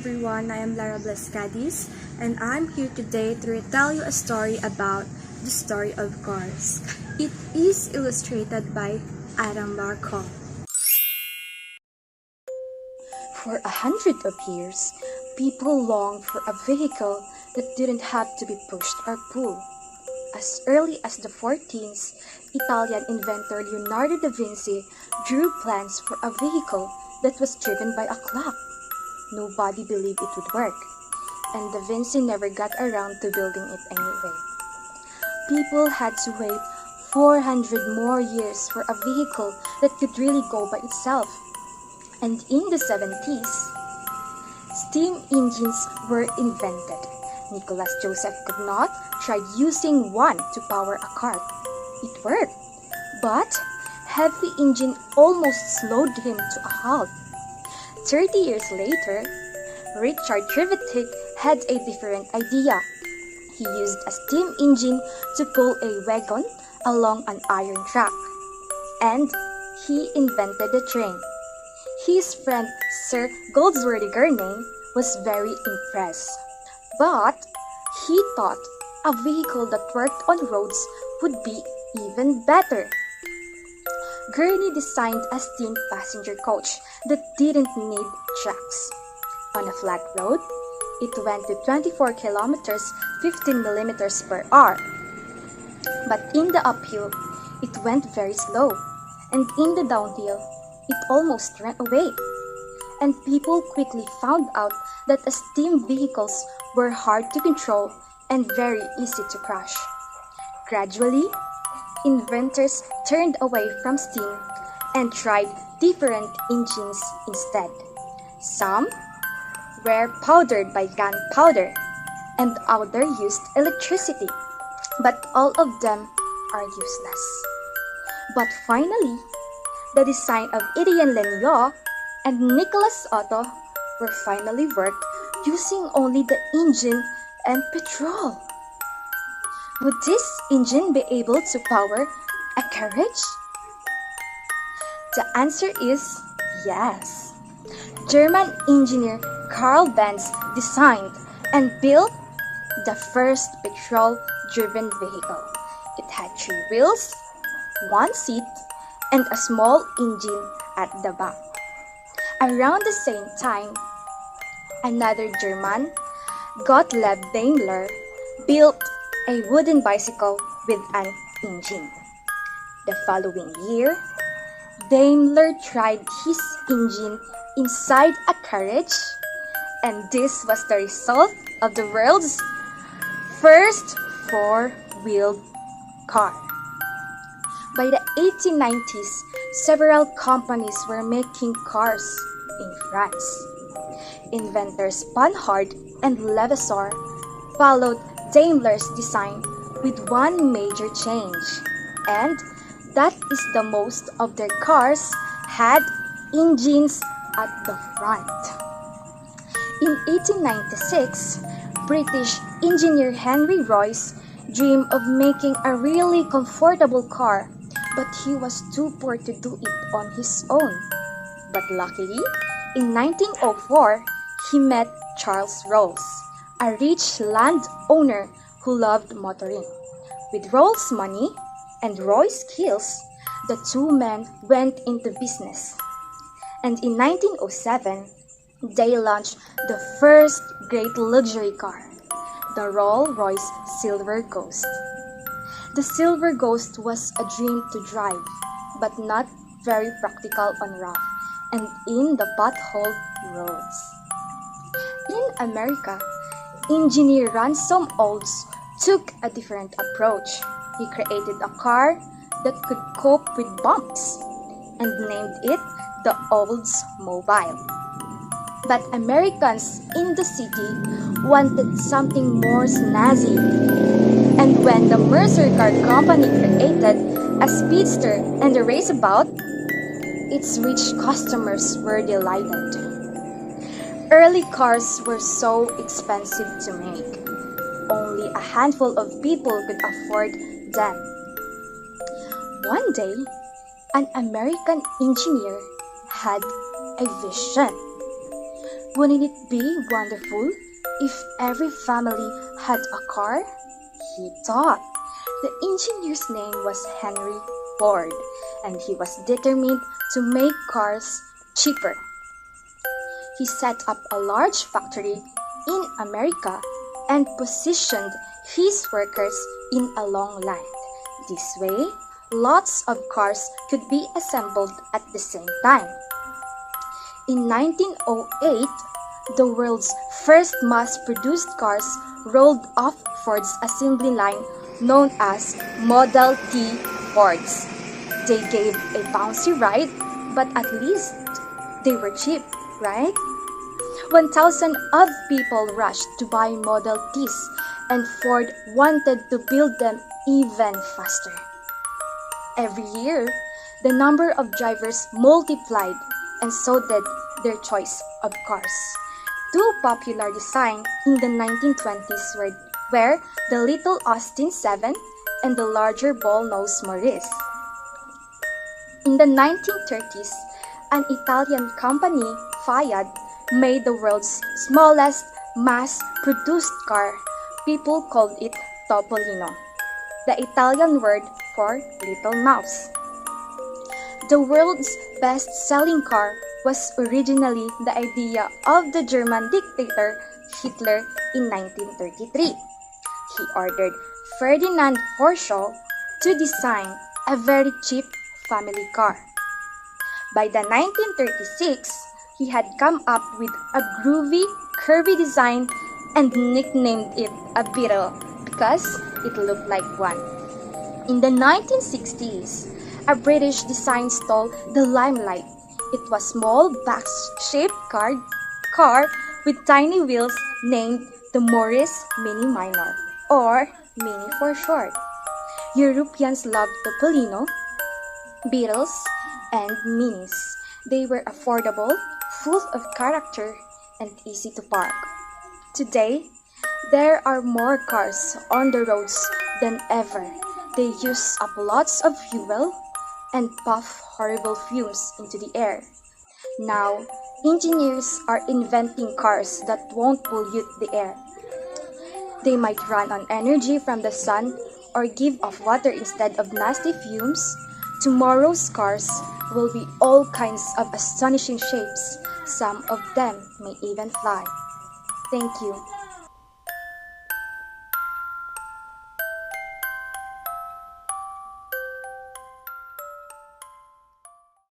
everyone, I am Lyra Cadiz, and I'm here today to retell you a story about the story of cars. It is illustrated by Adam Markov. For 100 of years, people longed for a vehicle that didn't have to be pushed or pulled. As early as the 14th, Italian inventor Leonardo da Vinci drew plans for a vehicle that was driven by a clock. Nobody believed it would work, and da Vinci never got around to building it anyway. People had to wait 400 more years for a vehicle that could really go by itself. And in the 70s, steam engines were invented. Nicholas Joseph Cugnot tried using one to power a cart. It worked, but heavy engine almost slowed him to a halt. 30 years later, Richard Trevithick had a different idea. He used a steam engine to pull a wagon along an iron track, and he invented the train. His friend Sir Goldsworthy Gurney was very impressed, but he thought a vehicle that worked on roads would be even better. Gurney designed a steam passenger coach that didn't need tracks. On a flat road, it went to 24 kilometers 15 millimeters per hour. But in the uphill, it went very slow, and in the downhill, it almost ran away. And people quickly found out that steam vehicles were hard to control and very easy to crash. Gradually, inventors turned away from steam and tried different engines instead. Some were powered by gunpowder and others used electricity, but all of them are useless. But finally, the design of Étienne Lenniot and Nicolas Otto were finally worked using only the engine and petrol. Would this engine be able to power a carriage? The answer is yes. German engineer Karl Benz designed and built the first petrol-driven vehicle. It had 3 wheels, 1 seat, and a small engine at the back. Around the same time, another German, Gottlieb Daimler, built a wooden bicycle with an engine. The following year, Daimler tried his engine inside a carriage, and this was the result of the world's first 4-wheeled car. By the 1890s, several companies were making cars in France. Inventors Panhard and Levasseur followed Daimler's design with one major change, and that is the most of their cars had engines at the front. In 1896, British engineer Henry Royce dreamed of making a really comfortable car, but he was too poor to do it on his own. But luckily, in 1904, he met Charles Rolls, a rich landowner who loved motoring. With Rolls' money and Roy's skills, the two men went into business. And in 1907, they launched the first great luxury car, the Rolls-Royce Silver Ghost. The Silver Ghost was a dream to drive, but not very practical on rough and in the pothole roads. In America, engineer Ransom Olds took a different approach. He created a car that could cope with bumps and named it the Oldsmobile. But Americans in the city wanted something more snazzy. And when the Mercer Car Company created a speedster and a raceabout, its rich customers were delighted. Early cars were so expensive to make. Only a handful of people could afford them. One day, an American engineer had a vision. Wouldn't it be wonderful if every family had a car? He thought. The engineer's name was Henry Ford, and he was determined to make cars cheaper. He set up a large factory in America and positioned his workers in a long line. This way, lots of cars could be assembled at the same time. In 1908, the world's first mass-produced cars rolled off Ford's assembly line known as Model T Fords. They gave a bouncy ride, but at least they were cheap, right? 1,000 of people rushed to buy Model Ts, and Ford wanted to build them even faster. Every year, the number of drivers multiplied, and so did their choice of cars. Two popular designs in the 1920s were the Little Austin 7 and the larger ball-nosed Morris. In the 1930s, an Italian company, Fiat, made the world's smallest mass-produced car. People called it Topolino, the Italian word for little mouse. The world's best-selling car was originally the idea of the German dictator Hitler in 1933. He ordered Ferdinand Porsche to design a very cheap family car. By the 1936, he had come up with a groovy, curvy design and nicknamed it a Beetle because it looked like one. In the 1960s, a British design stole the limelight. It was a small box-shaped car with tiny wheels named the Morris Mini Minor, or Mini for short. Europeans loved Topolino, Beetles, and Minis. They were affordable, full of character, and easy to park. Today, there are more cars on the roads than ever. They use up lots of fuel and puff horrible fumes into the air. Now, engineers are inventing cars that won't pollute the air. They might run on energy from the sun or give off water instead of nasty fumes. Tomorrow's cars will be all kinds of astonishing shapes. Some of them may even fly. Thank you.